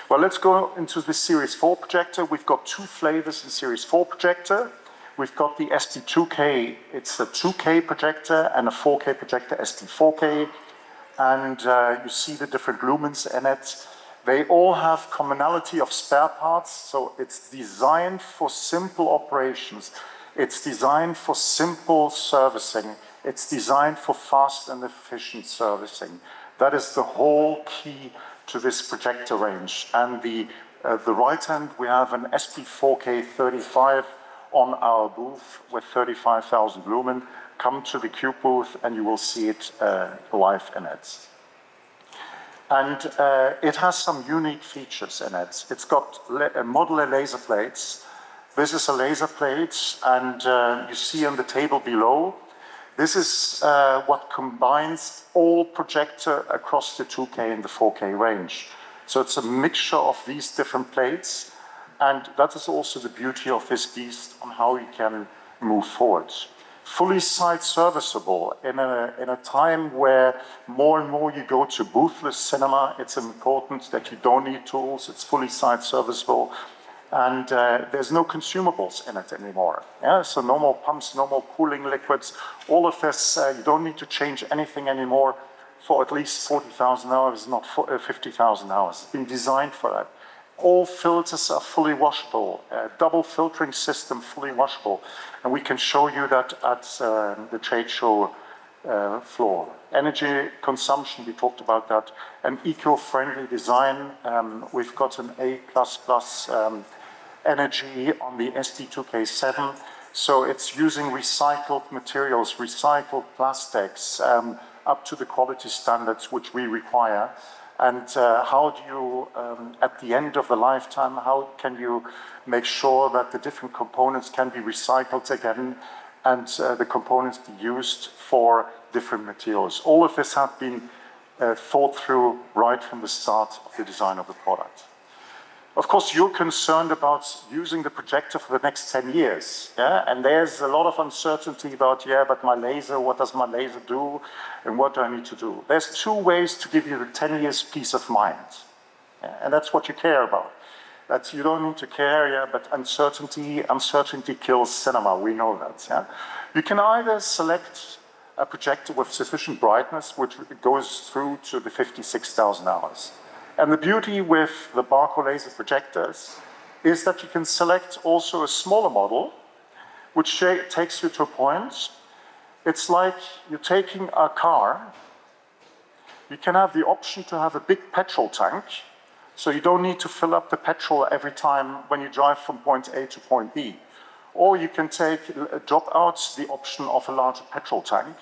Well, let's go into the Series 4 projector. We've got two flavors in Series 4 projector. We've got the SP2K, it's a 2K projector, and a 4K projector, SP4K. And you see the different lumens in it. They all have commonality of spare parts, so it's designed for simple operations. It's designed for simple servicing. It's designed for fast and efficient servicing. That is the whole key to this projector range. And the right hand, we have an SP4K 35 on our booth with 35,000 lumen. Come to the Cube booth and you will see it live in it. And it has some unique features in it. It's got modular laser plates. This is a laser plate, and you see on the table below, this is what combines all projector across the 2K and the 4K range. So it's a mixture of these different plates, and that is also the beauty of this beast on how you can move forward. Fully site serviceable. In a time where more and more you go to boothless cinema, it's important that you don't need tools, it's fully site serviceable, and there's no consumables in it anymore. Yeah? So no more pumps, no more cooling liquids, all of this, you don't need to change anything anymore for at least 40,000 hours, not 50,000 hours. It's been designed for that. All filters are fully washable, double filtering system fully washable, and we can show you that at the trade show floor. Energy consumption, we talked about that, an eco-friendly design. We've got an A++ energy on the SD2K7, so it's using recycled materials, recycled plastics, up to the quality standards which we require. And how do you, at the end of the lifetime, how can you make sure that the different components can be recycled again and the components be used for different materials? All of this has been thought through right from the start of the design of the product. Of course, you're concerned about using the projector for the next 10 years. Yeah? And there's a lot of uncertainty about, yeah, but my laser, what does my laser do? And what do I need to do? There's two ways to give you the 10 years peace of mind. Yeah? And that's what you care about. That you don't need to care, yeah, but uncertainty kills cinema, we know that. Yeah? You can either select a projector with sufficient brightness, which goes through to the 56,000 hours. And the beauty with the Barco laser projectors is that you can select also a smaller model, which takes you to a point. It's like you're taking a car. You can have the option to have a big petrol tank, so you don't need to fill up the petrol every time when you drive from point A to point B. Or you can drop out the option of a larger petrol tank,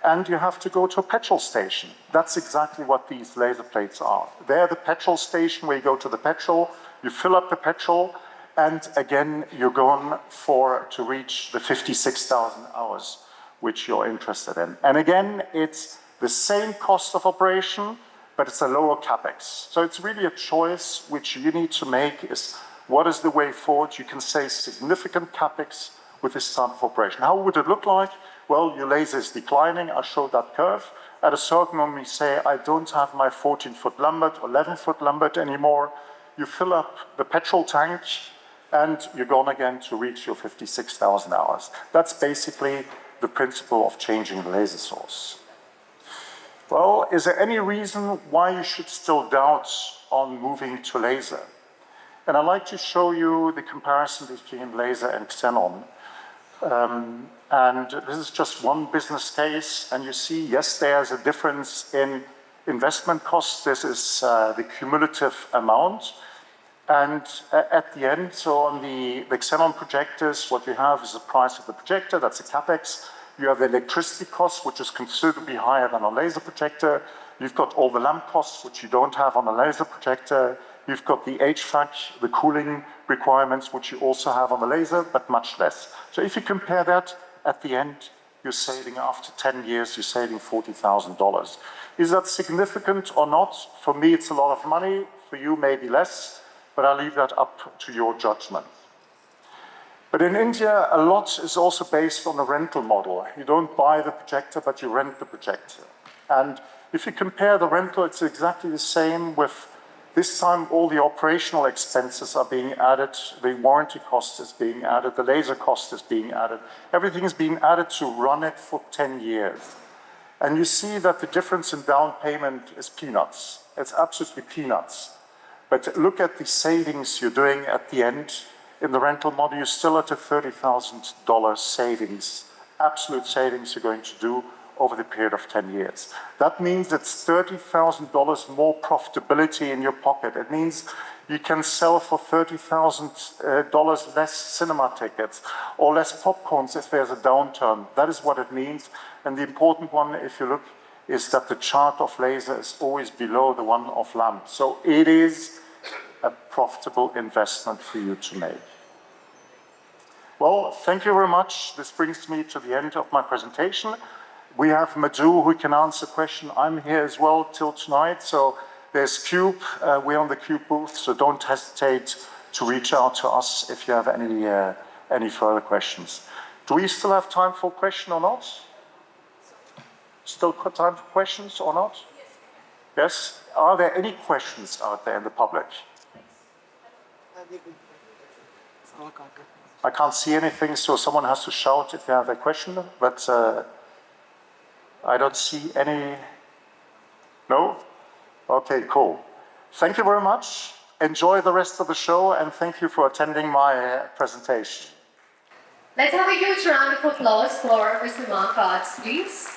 and you have to go to a petrol station. That's exactly what these laser plates are. They're the petrol station where you go to the petrol, you fill up the petrol, and again, you're going to reach the 56,000 hours, which you're interested in. And again, it's the same cost of operation, but it's a lower capex. So it's really a choice which you need to make is, what is the way forward? You can save significant capex with this type of operation. How would it look like? Well, your laser is declining. I showed that curve. At a certain moment, you say, I don't have my 14-foot Lambert or 11-foot Lambert anymore. You fill up the petrol tank, and you're gone again to reach your 56,000 hours. That's basically the principle of changing the laser source. Well, is there any reason why you should still doubt on moving to laser? And I'd like to show you the comparison between laser and xenon. And this is just one business case, and you see, yes, there's a difference in investment costs. This is the cumulative amount. And at the end, so on the xenon projectors, what we have is the price of the projector, that's a capex. You have the electricity costs, which is considerably higher than a laser projector. You've got all the lamp costs, which you don't have on a laser projector. You've got the HVAC, the cooling requirements, which you also have on the laser, but much less. So if you compare that, at the end, you're saving, after 10 years, you're saving $40,000. Is that significant or not? For me, it's a lot of money. For you, maybe less, but I'll leave that up to your judgment. But in India, a lot is also based on a rental model. You don't buy the projector, but you rent the projector. And if you compare the rental, it's exactly the same with This time, all the operational expenses are being added, the warranty cost is being added, the laser cost is being added. Everything is being added to run it for 10 years. And you see that the difference in down payment is peanuts. It's absolutely peanuts. But look at the savings you're doing at the end. In the rental model, you're still at a $30,000 savings, absolute savings you're going to do over the period of 10 years. That means it's $30,000 more profitability in your pocket. It means you can sell for $30,000 less cinema tickets or less popcorns if there's a downturn. That is what it means. And the important one, if you look, is that the chart of laser is always below the one of lamp. So it is a profitable investment for you to make. Well, thank you very much. This brings me to the end of my presentation. We have Madhu who can answer questions. I'm here as well till tonight. So there's Cube. We're on the Cube booth, so don't hesitate to reach out to us if you have any further questions. Do we still have time for question or not? Still time for questions or not? Yes? Are there any questions out there in the public? I can't see anything, so someone has to shout if they have a question, but I don't see any. No? Okay, cool. Thank you very much. Enjoy the rest of the show, and thank you for attending my presentation. Let's have a huge round of applause for Mr. Marc Aarts, please.